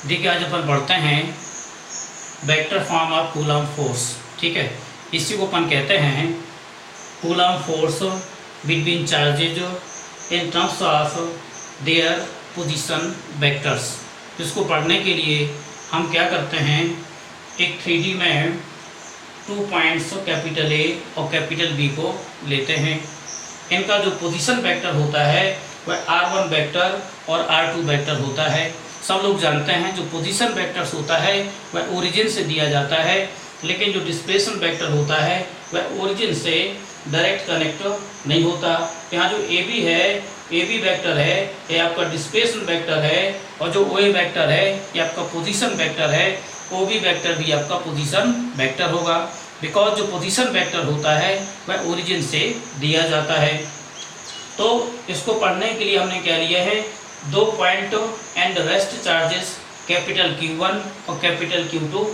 देखिए आज अपन पढ़ते हैं vector form of coulomb force. ठीक है, इसी को अपन कहते हैं coulomb force between charges in terms of their position vectors. इसको पढ़ने के लिए हम क्या करते हैं, एक 3D में 2 पॉइंट्स कैपिटल A और कैपिटल B को लेते हैं। इनका जो पोजीशन वेक्टर होता है वह R1 वेक्टर और R2 वेक्टर होता है। सब लोग जानते हैं जो पोजीशन वेक्टर्स होता है वह ओरिजिन से दिया जाता है, लेकिन जो डिस्प्लेसमेंट वेक्टर होता है वह ओरिजिन से डायरेक्ट कनेक्ट नहीं होता। यहाँ जो AB है, AB वेक्टर है, ये आपका डिस्प्लेसमेंट वेक्टर है, और जो OA वेक्टर है ये आपका पोजीशन वेक्टर है। OB वेक्टर भी आपका पोजीशन वेक्टर होगा, बिकॉज जो पोजीशन वेक्टर होता है वह ओरिजिन से दिया जाता है। तो इसको पढ़ने के लिए हमने क्या लिया है, 2 point and rest charges capital Q1 और कैपिटल Q2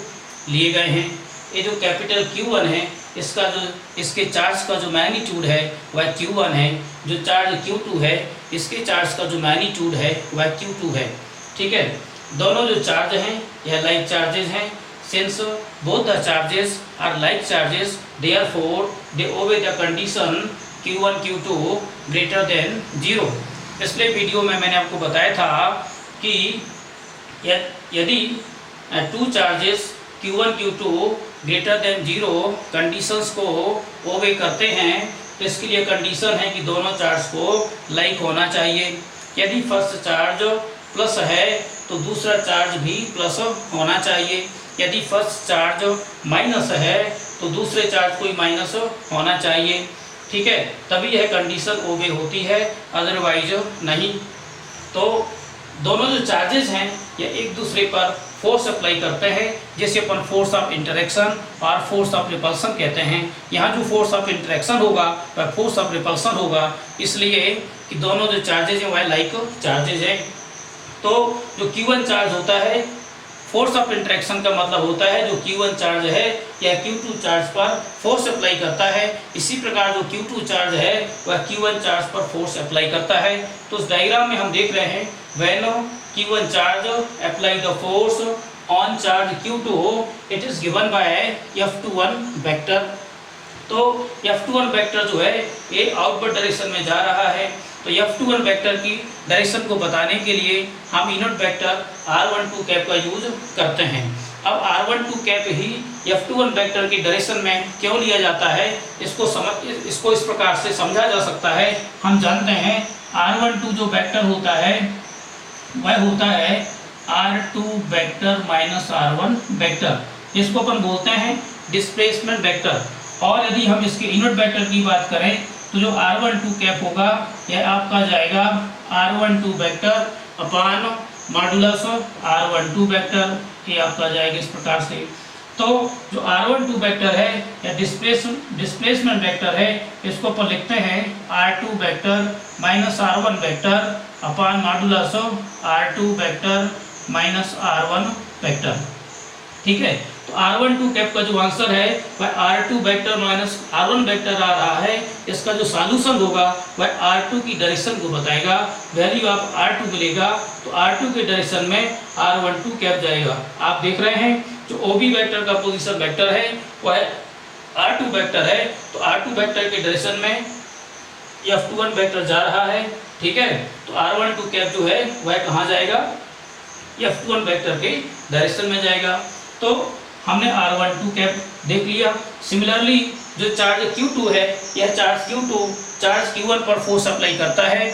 लिए गए हैं। ये जो कैपिटल Q1 है इसके चार्ज का जो मैग्नीट्यूड है वह Q1 है, जो चार्ज Q2 है इसके चार्ज का जो मैग्नीट्यूड है वह Q2 है। ठीक है, दोनों जो चार्ज हैं यह लाइक चार्जेस हैं। Since both the charges are like charges therefore they obey the condition Q1 Q2 greater than 0। पिछले वीडियो में मैंने आपको बताया था कि यदि 2 charges Q1 Q2 greater than 0 conditions को ओबे करते हैं तो इसके लिए कंडीशन है कि दोनों चार्ज को लाइक होना चाहिए। यदि फर्स्ट चार्ज प्लस है तो दूसरा चार्ज भी प्लस होना चाहिए। यदि फर्स्ट चार्ज माइनस है तो दूसरे चार्ज को माइनस होना चाहिए। ठीक है, तभी यह कंडीशन ओबे होती है, अदरवाइज नहीं। तो दोनों जो चार्जेस हैं ये एक दूसरे पर फोर्स अप्लाई करते हैं, जैसे अपन फोर्स ऑफ इंटरेक्शन और फोर्स ऑफ रिपल्सन कहते हैं। यहाँ जो फोर्स ऑफ इंटरेक्शन होगा वह फोर्स ऑफ रिपल्सन होगा, इसलिए कि दोनों जो चार्जेज हैं वह लाइक चार्जेज हैं। तो जो Q1 चार्ज होता है, फोर्स ऑफ इंटरेक्शन का मतलब होता है जो Q1 चार्ज है यह Q2 चार्ज पर फोर्स अप्लाई करता है। इसी प्रकार जो Q2 चार्ज है वह Q1 चार्ज पर फोर्स अप्लाई करता है। तो उस डायग्राम में हम देख रहे हैं when Q1 charge apply the force on charge Q2 it is given by F21 vector. तो F21 वेक्टर जो है ये आउटवर्ड डायरेक्शन में जा रहा है। तो F21 वेक्टर की डायरेक्शन को बताने के लिए हम यूनिट वेक्टर R12 कैप का यूज करते हैं। अब R12 कैप ही F21 वेक्टर की डायरेक्शन में क्यों लिया जाता है, इसको इस प्रकार से समझा जा सकता है। हम जानते हैं R12 जो वेक्टर होता है वह होता है R2 vector minus R1 vector. इसको अपन बोलते हैं डिस्प्लेसमेंट वेक्टर। और यदि हम इसके यूनिट वेक्टर की बात करें तो जो R12 कैप होगा यह आपका जाएगा R12 vector upon modulus R12 vector, ये आपका जाएगा इस प्रकार से। तो जो R12 वेक्टर है या डिस्प्लेसमेंट वेक्टर है, इसको अपन लिखते हैं R2 vector minus R1 vector upon modulus R2 vector minus R1 vector. ठीक है, तो R12 कैप का जो आंसर है वह R2 vector minus R1 vector आ रहा है। इसका जो सॉल्यूशन होगा वह R2 की डायरेक्शन को बताएगा। वैल्यू ऑफ R2 मिलेगा तो R2 के डायरेक्शन में R12 कैप जाएगा। आप देख रहे हैं जो OB वेक्टर का पोजीशन वेक्टर है वह R2 वेक्टर है, तो R2 वेक्टर के डायरेक्शन में F21 वेक्टर जा रहा है। ठीक है, तो R12 कैप जो है वह कहाँ जाएगा, F21 वेक्टर के डायरेक्शन में जाएगा। तो हमने R12 कैप देख लिया। सिमिलरली जो चार्ज Q2 है यह चार्ज Q2 चार्ज Q1 पर फोर्स अप्लाई करता है।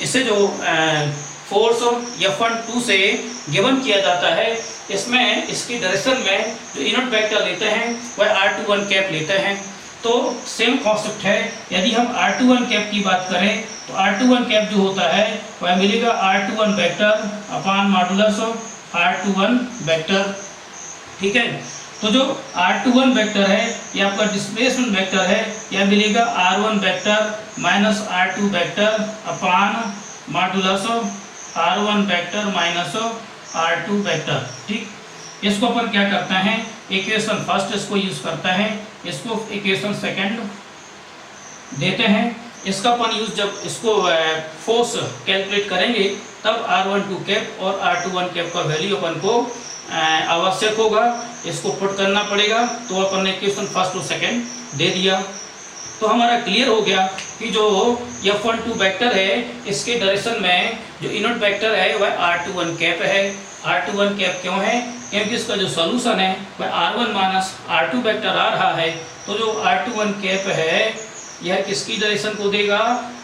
इसे जो फोर्स F12 से गिवन किया जाता है, इसमें इसकी डायरेक्शन में जो यूनिट वेक्टर लेते हैं वह R21 कैप लेते हैं। तो सेम कॉन्सेप्ट है। यदि हम R21 कैप की बात करें तो R21 कैप जो होता है वह मिलेगा R21 vector upon modulus R21 vector. ठीक है, तो जो R21 वेक्टर है यह आपका डिस्प्लेसमेंट वेक्टर है, यह मिलेगा R1 vector minus R2 vector upon modulus R1 vector minus R2 vector. ठीक, इसको अपन क्या करते हैं, इक्वेशन फर्स्ट इसको यूज करते हैं, इसको इक्वेशन सेकंड देते हैं इसका अपन यूज जब इसको फोर्स कैलकुलेट करेंगे तब R12 कैप और R21 कैप का वैल्यू अपन को आवश्यक होगा, इसको पुट करना पड़ेगा। तो अपन ने क्वेश्चन फर्स्ट और सेकंड दे दिया। तो हमारा क्लियर हो गया कि जो F12 वेक्टर है इसके डायरेक्शन में जो यूनिट वेक्टर है वह R21 कैप है। R21 कैप क्यों है? क्योंकि इसका जो सॉल्यूशन है वह R1 माइनस R2 वेक्टर आ रहा है। तो जो R21 कैप है यह किसकी डायरेक्शन को देगा?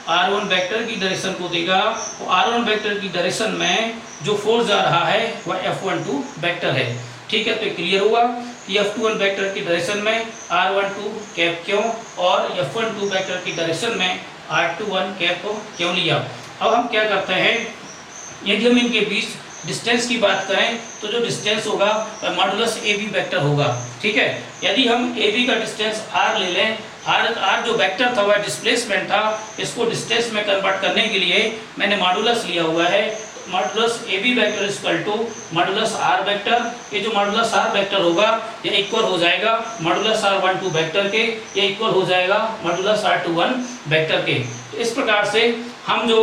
R1 वेक्टर की डायरेक्शन को देगा। तो R1 वेक्टर की डायरेक्शन में जो फोर्स जा रहा है वह F12 वेक्टर है। ठीक है, तो क्लियर हुआ कि F21 वेक्टर की डायरेक्शन में R12 कैप क्यों और F12 वेक्टर की डायरेक्शन में R21 कैप क्यों लिया। अब हम क्या करते हैं, यदि हम इनके बीच डिस्टेंस की बात करें तो जो डिस्टेंस होगा वह मॉडुलस AB वेक्टर होगा। ठीक है, यदि हम AB का डिस्टेंस R ले लें, R जो वेक्टर था वह डिस्प्लेसमेंट था, इसको डिस्टेंस में कन्वर्ट करने के लिए मैंने मॉडुलस लिया हुआ है। Modulus AB vector equal to modulus R vector. ये जो मॉडुलस R वेक्टर होगा ये इक्वल हो जाएगा मॉडुलस R12 वेक्टर के, ये इक्वल हो जाएगा मॉडुलस R21 वेक्टर के। तो इस प्रकार से हम जो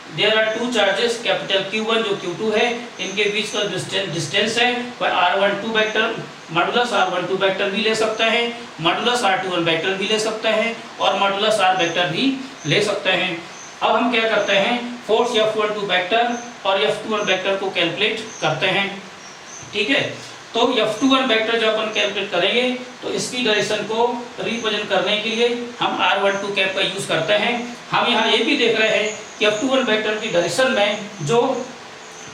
there are two charges capital Q1 जो Q2 है, इनके बीच का डिस्टेंस है वह R12 vector modulus R12 vector भी ले सकते हैं, मॉडुलस R21 वेक्टर भी ले सकते हैं और मॉडुलस R वेक्टर भी ले सकते हैं। अब हम क्या करते हैं, फोर्स F12 वेक्टर और F21 वेक्टर को कैलकुलेट करते हैं। ठीक है, तो F21 वेक्टर जब अपन कैलकुलेट करेंगे तो इसकी डायरेक्शन को रिप्रेजेंट करने के लिए हम R12 कैप का यूज करते हैं। हम यहाँ ये भी देख रहे हैं कि F21 वेक्टर की डायरेक्शन में जो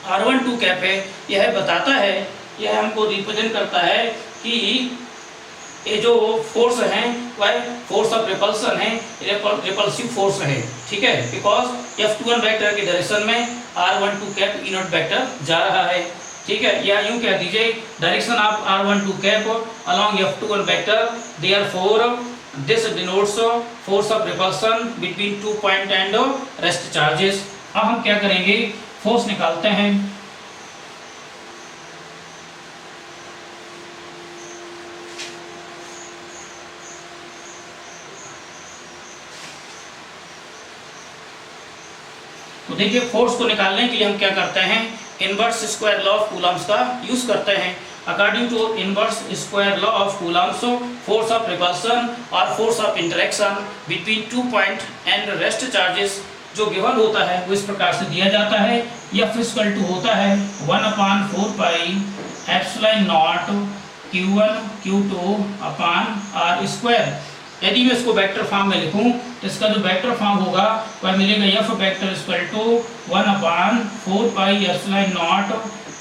R12 कैप है यह बताता है, यह हमको रिप्रेजेंट करता है कि ये जो फोर्स है वह फोर्स ऑफ रिपल्सन है, रिपल्सिव फोर्स है। ठीक है, बिकॉज F21 वेक्टर की डायरेक्शन में R12 कैप यूनिट वेक्टर जा रहा है। ठीक है, या यूं कह दीजिए direction of R12 cap along F21 vector, therefore this denotes force of repulsion between 2 point and rest charges. अब हम क्या करेंगे, फोर्स निकालते हैं। तो देखिए फोर्स को निकालने के लिए हम क्या करते हैं, inverse square law of Coulomb's का यूज करते हैं। According to inverse square law of Coulomb's, force of repulsion और force of interaction between 2 point and rest charges जो गिवन होता है वो इस प्रकार से दिया जाता है। F इक्वल टू होता है 1/4 pi epsilon naught Q1 Q2 अपान R स्क्वायर। यदि मैं इसको वेक्टर फॉर्म में लिखूं तो इसका जो वेक्टर फॉर्म होगा वह मिलेगा F vector equal to 1/4 pi epsilon naught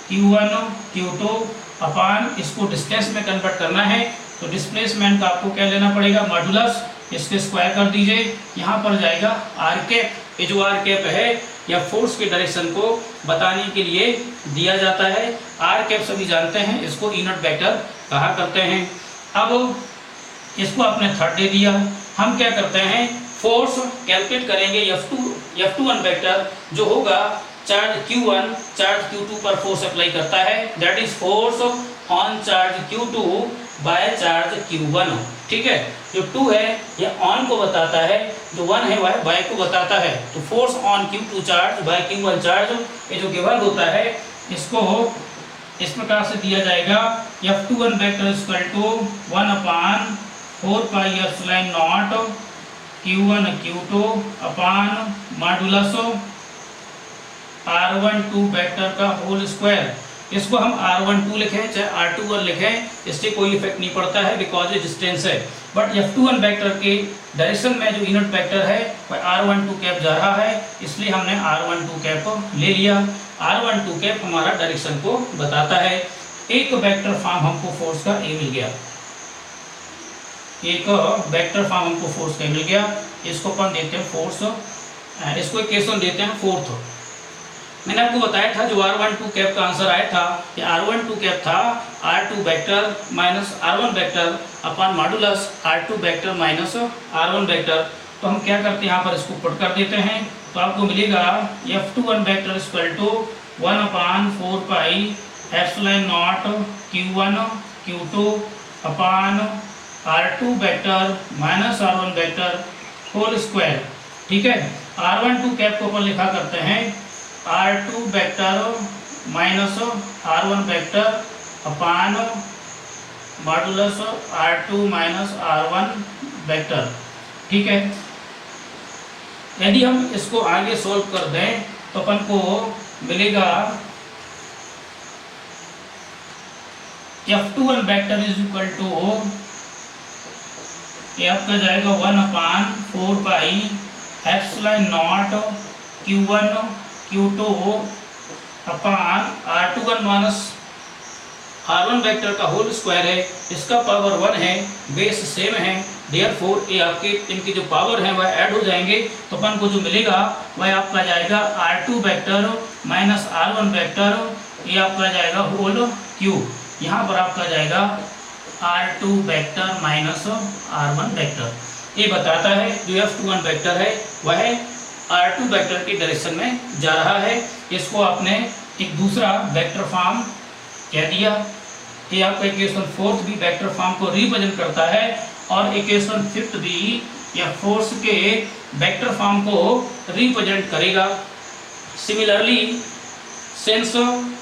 Q1 Q2 upon, इसको डिस्टेंस में कन्वर्ट करना है तो डिस्प्लेसमेंट का आपको क्या लेना पड़ेगा, मॉडुलस, इसके स्क्वायर कर दीजिए। यहाँ पर जाएगा R कैप। ये जो R कैप है या फोर्स के डायरेक्शन को बताने के लिए दिया जाता है। R कैप सभी जानते हैं, इसको यूनिट वेक्टर कहा करते हैं। अब इसको आपने थर्ड दे दिया, हम क्या करते हैं, फोर्स कैलकुलेट करेंगे F21 वेक्टर जो होगा चार्ज Q1 चार्ज Q2 पर फोर्स अप्लाई करता है, that is force on charge Q2 by charge Q1। ठीक है, जो 2 है यह ऑन को बताता है, जो 1 है वह बाय को बताता है। तो force on Q2 charge by Q1 charge ये जो गिवन होता है इसको इस प्रकार से दिया जाएगा, F21 vector equal to 1/4 pi epsilon naught Q1 Q2 upon modulus R12 vector का होल स्क्वायर। इसको हम R12 लिखें चाहे R21 लिखें, इससे कोई इफेक्ट नहीं पड़ता है बिकॉज ये डिस्टेंस है। बट F21 वेक्टर के डायरेक्शन में जो यूनिट वेक्टर है वह R12 कैप जा रहा है, इसलिए हमने R12 कैप ले लिया। R12 कैप हमारा डायरेक्शन को बताता है। एक वेक्टर फॉर्म हमको फोर्स का ए मिल गया, एक वेक्टर फॉर्म हमको फोर्स का मिल गया। इसको अपन देते हैं फोर्स, इसको इक्वेशन देते हैं फोर्थ। मैंने आपको बताया था जो R12 कैप का आंसर आया था कि R12 कैप था R2 vector minus R1 vector upon modulus R2 vector minus R1 vector. तो हम क्या करते हैं, यहाँ पर इसको पुट कर देते हैं तो आपको मिलेगा F21 vector equal to 1/4 pi epsilon naught Q1 Q2 upon R2 vector minus R1 vector whole square, ठीक है। r12 कैप को अपन लिखा करते हैं r2 vector minus r1 vector upon modulus r2 minus r1 vector, ठीक है। यदि हम इसको आगे सोल्व कर दें तो अपन को मिलेगा f21 vector is equal to ये आपका जाएगा 1/4 pi epsilon naught q1 q2 अपान r21 माइनस r1 वेक्टर का होल स्क्वायर है, इसका पावर 1 है, बेस सेम है, देयरफॉर ये आपके इनकी जो पावर है वह ऐड हो जाएंगे, तो अपन को जो मिलेगा वह आपका जाएगा r2 vector minus r1 vector, ये आपका जाएगा होल क्यूब, यहाँ पर आपका जाएगा r2 vector minus r1 vector. ये बताता है जो f21 वेक्टर है वह r2 वेक्टर की डायरेक्शन में जा रहा है। इसको आपने एक दूसरा वेक्टर फॉर्म कह दिया। ये आपका इक्वेशन 4 भी वेक्टर फॉर्म को रिप्रेजेंट करता है और इक्वेशन 5 भी या फोर्स के वेक्टर फॉर्म को रिप्रेजेंट करेगा। Similarly since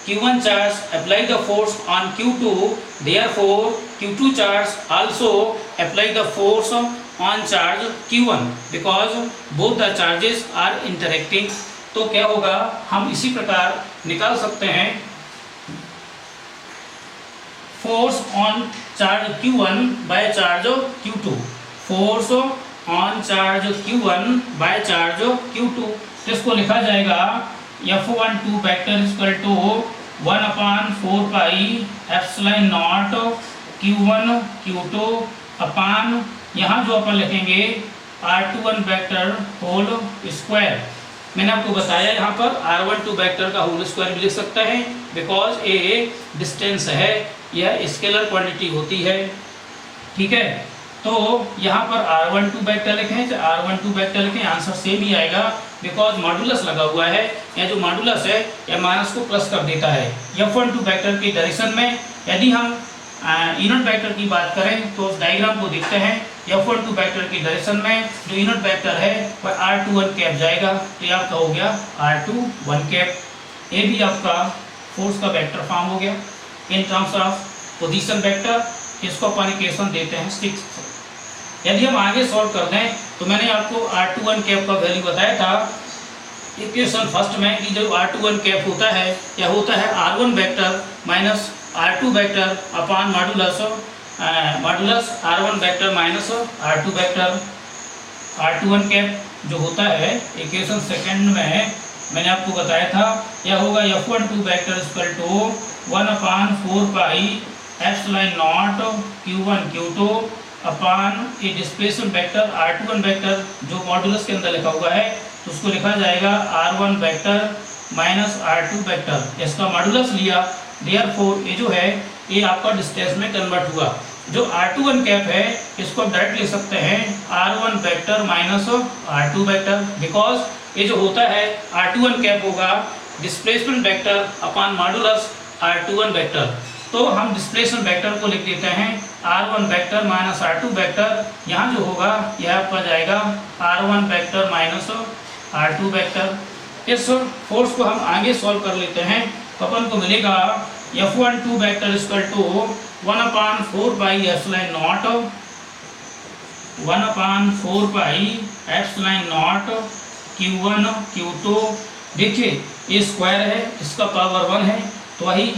q1 charge apply the force on q2, therefore q2 charge also apply the force on charge q1 because both the charges are interacting। तो क्या होगा, हम इसी प्रकार निकाल सकते हैं force on charge q1 by charge q2, force on charge q1 by charge q2, तो इसको लिखा जाएगा f12 vector equal to 1/4 pi epsilon naught q1 q2 upon यहाँ जो अपन लिखेंगे r21 वेक्टर होल स्क्वायर। मैंने आपको बताया यहाँ पर r12 वेक्टर का होल स्क्वायर भी लिख सकता है बिकॉज ए डिस्टेंस है, यह स्केलर क्वांटिटी होती है, ठीक है। तो यहाँ पर r12 वेक्टर लिखें, r12 वेक्टर लिखें, आंसर सेम ही आएगा बिकॉज मॉडुलस लगा हुआ है, यह जो मॉडुलस है यह माइनस को प्लस कर देता है f12 वेक्टर की डायरेक्शन में। यदि हम यूनिट वेक्टर की बात करें तो उस डायग्राम को देखते हैं, f12 वेक्टर की डायरेक्शन में जो यूनिट वेक्टर है वह r21 कैप जाएगा, तो ये आपका हो गया r21 कैप। ये भी आपका फोर्स का वेक्टर फॉर्म हो गया in terms of position vector. इसको अपन इक्वेशन देते हैं 6। यदि हम आगे सॉल्व कर दें तो मैंने आपको r21 कैप का वैल्यू बताया था इक्वेशन फर्स्ट में कि जो r21 कैप होता है यह होता है r1 vector minus r2 vector upon modulus r1 vector minus r2 vector. r21 cap जो होता है इक्वेशन सेकंड में मैंने आपको बताया था यह होगा f12 vector equal to 1/4 pi epsilon naught q1 q2 upon ये डिस्प्लेसमेंट वेक्टर r21 वेक्टर जो मॉडुलस के अंदर लिखा हुआ है तो उसको लिखा जाएगा r1 vector minus r2 vector, इसका मॉडुलस लिया, देयरफॉर ये जो है ये आपका डिस्टेंस में कन्वर्ट हुआ। जो r21 कैप है इसको डायरेक्ट लिख सकते हैं r1 vector minus r2 vector because ये जो होता है r21 कैप होगा displacement vector upon modulus r21 vector. तो हम डिस्प्लेसमेंट वेक्टर को लिख देते हैं r1 vector minus r2 vector, यहाँ जो होगा यह आपका जाएगा r1 vector minus r2 vector. इस फोर्स को हम आगे सॉल्व कर लेते हैं तो अपन को मिलेगा f12 vector equal to 1/4 pi epsilon naught 1/4 pi epsilon naught q1 q2। देखिए ये स्क्वायर है, इसका पावर 1 है, तो वही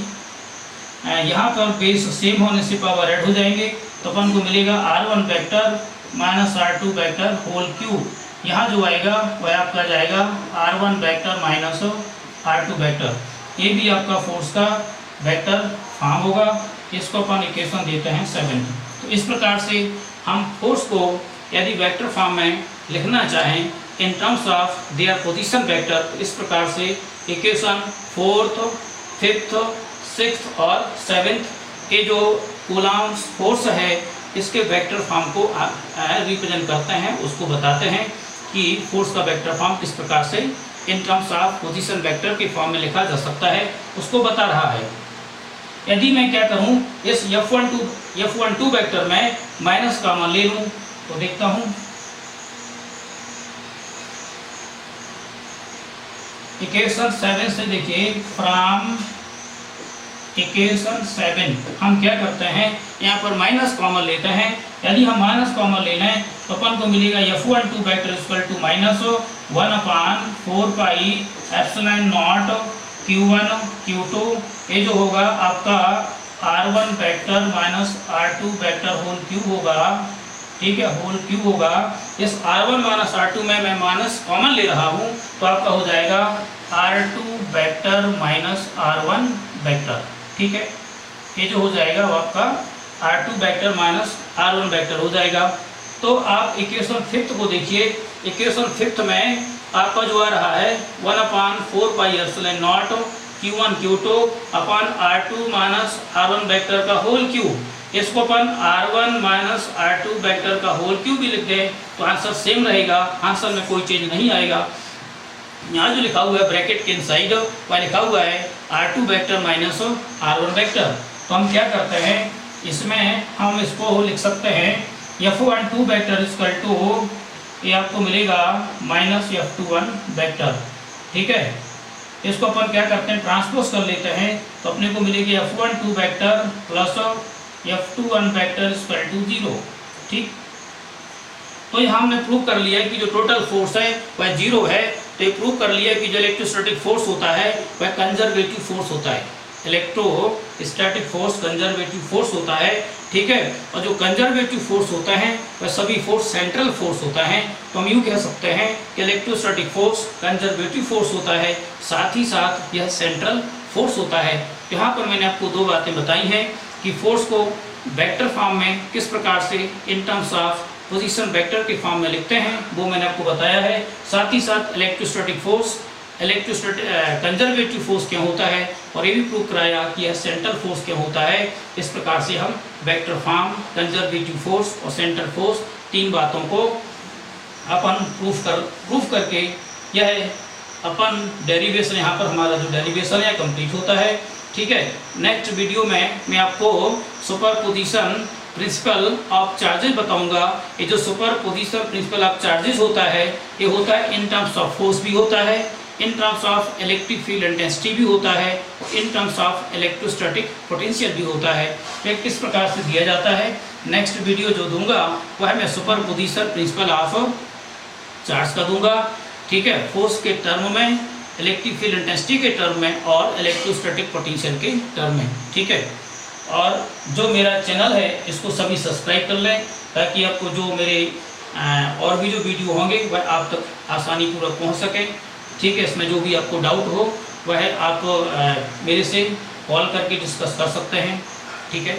यहाँ पर बेस सेम होने से पावर ऐड हो जाएंगे, तो अपन को मिलेगा r1 vector minus r2 vector whole cube. यहाँ जो आएगा वह आपका जाएगा r1 vector minus r2 vector. ये भी आपका फोर्स का वेक्टर फॉर्म होगा, इसको अपन इक्वेशन देते हैं 7। तो इस प्रकार से हम फोर्स को यदि वेक्टर फॉर्म में लिखना चाहें in terms of their position vector, तो इस प्रकार से इक्वेशन 4th 5th 6th और 7th के जो कूलॉम फोर्स है इसके वेक्टर फॉर्म को रिप्रेजेंट करते हैं, उसको बताते हैं कि फोर्स का वेक्टर फॉर्म किस प्रकार से in terms of position vector के फॉर्म में लिखा जा सकता है, उसको बता रहा है। यदि मैं क्या करूं इस f12 वेक्टर में माइनस कॉमन ले लूं तो देखता हूं इक्वेशन 7 से देखिए, फ्रॉम इक्वेशन 7 हम क्या करते हैं, यहाँ पर माइनस कॉमन लेते हैं। यदि हम माइनस कॉमन ले लें तो अपन को मिलेगा F12 vector equal to minus 1/4 pi epsilon naught Q1 Q2, ये जो होगा आपका R1 vector minus R2 vector whole cube होगा, ठीक है, होल क्यूब होगा। इस R1 माइनस R2 में मैं माइनस कॉमन ले रहा हूँ तो आपका हो जाएगा R2 vector minus R1 vector, ठीक है। ये जो हो जाएगा वो आपका R2 vector minus R1 vector हो जाएगा। तो आप इक्वेशन 5 को देखिए, इक्वेशन 5 में आपका जो आ रहा है 1/4 pi epsilon naught Q1 Q2 अपन R2 माइनस R1 वेक्टर का होल क्यूब, इसको अपन R1 माइनस R2 वेक्टर का होल क्यूब भी लिख दें तो आंसर सेम रहेगा, आंसर में कोई चेंज नहीं आएगा। यहाँ जो लिखा हुआ है ब्रैकेट के इनसाइड वह लिखा हुआ है R2 vector minus R1 vector. तो हम क्या करते हैं, इसमें हम इसको लिख सकते हैं F12 वेक्टर इक्वल टू, ये आपको मिलेगा माइनस F21 वेक्टर, ठीक है। इसको अपन क्या करते हैं, ट्रांसपोज कर लेते हैं तो अपने को मिलेगी F12 vector plus F21 vector equal to 0, ठीक। तो यहाँ हमने प्रूव कर लिया है कि जो टोटल फोर्स है वह 0 है। तो ये प्रूव कर लिया कि जो इलेक्ट्रोस्टैटिक फोर्स होता है वह कंजर्वेटिव फोर्स होता है, इलेक्ट्रोस्टैटिक फोर्स कंजर्वेटिव फोर्स होता है, ठीक है। और जो कंजर्वेटिव फोर्स होता है वह सभी फोर्स सेंट्रल फोर्स होता है। तो हम यूँ कह सकते हैं कि इलेक्ट्रोस्टैटिक फोर्स कंजर्वेटिव फोर्स होता है, साथ ही साथ यह सेंट्रल फोर्स होता है। यहाँ पर मैंने आपको दो बातें बताई हैं कि फोर्स को वेक्टर फॉर्म में किस प्रकार से in terms of position vector के फॉर्म में लिखते हैं वो मैंने आपको बताया है। साथ ही साथ इलेक्ट्रोस्टैटिक फोर्स, कंजर्वेटिव फोर्स क्या होता है और ये भी प्रूव कराया कि यह सेंट्रल फोर्स क्या होता है। इस प्रकार से हम वेक्टर फॉर्म, कंजर्वेटिव फोर्स और सेंट्रल फोर्स, तीन बातों को अपन प्रूफ करके यह अपन डेरिवेशन, यहाँ पर हमारा जो डेरिवेशन है कंप्लीट होता है, ठीक है। नेक्स्ट वीडियो में मैं आपको सुपरपोजिशन प्रिंसिपल ऑफ चार्जेस बताऊंगा। ये जो सुपरपोजिशन प्रिंसिपल ऑफ चार्जेस होता है ये होता है इन टर्म्स ऑफ फोर्स भी होता है, in terms of electric field intensity भी होता है, in terms of electrostatic potential भी होता है। तो किस प्रकार से दिया जाता है, नेक्स्ट वीडियो जो दूंगा वह मैं सुपरपोजिशन प्रिंसिपल ऑफ चार्ज का दूंगा, ठीक है, फोर्स के टर्म में, इलेक्ट्रिक फील्ड इंटेंसिटी के टर्म में और इलेक्ट्रोस्टैटिक पोटेंशियल के टर्म में, ठीक है। और जो मेरा चैनल है इसको सभी सब्सक्राइब कर लें ताकि आपको जो मेरे और भी जो वीडियो होंगे वह आप तक आसानी पूर्वक पहुंच सके, ठीक है। इसमें जो भी आपको डाउट हो वह आप मेरे से कॉल करके डिस्कस कर सकते हैं, ठीक है।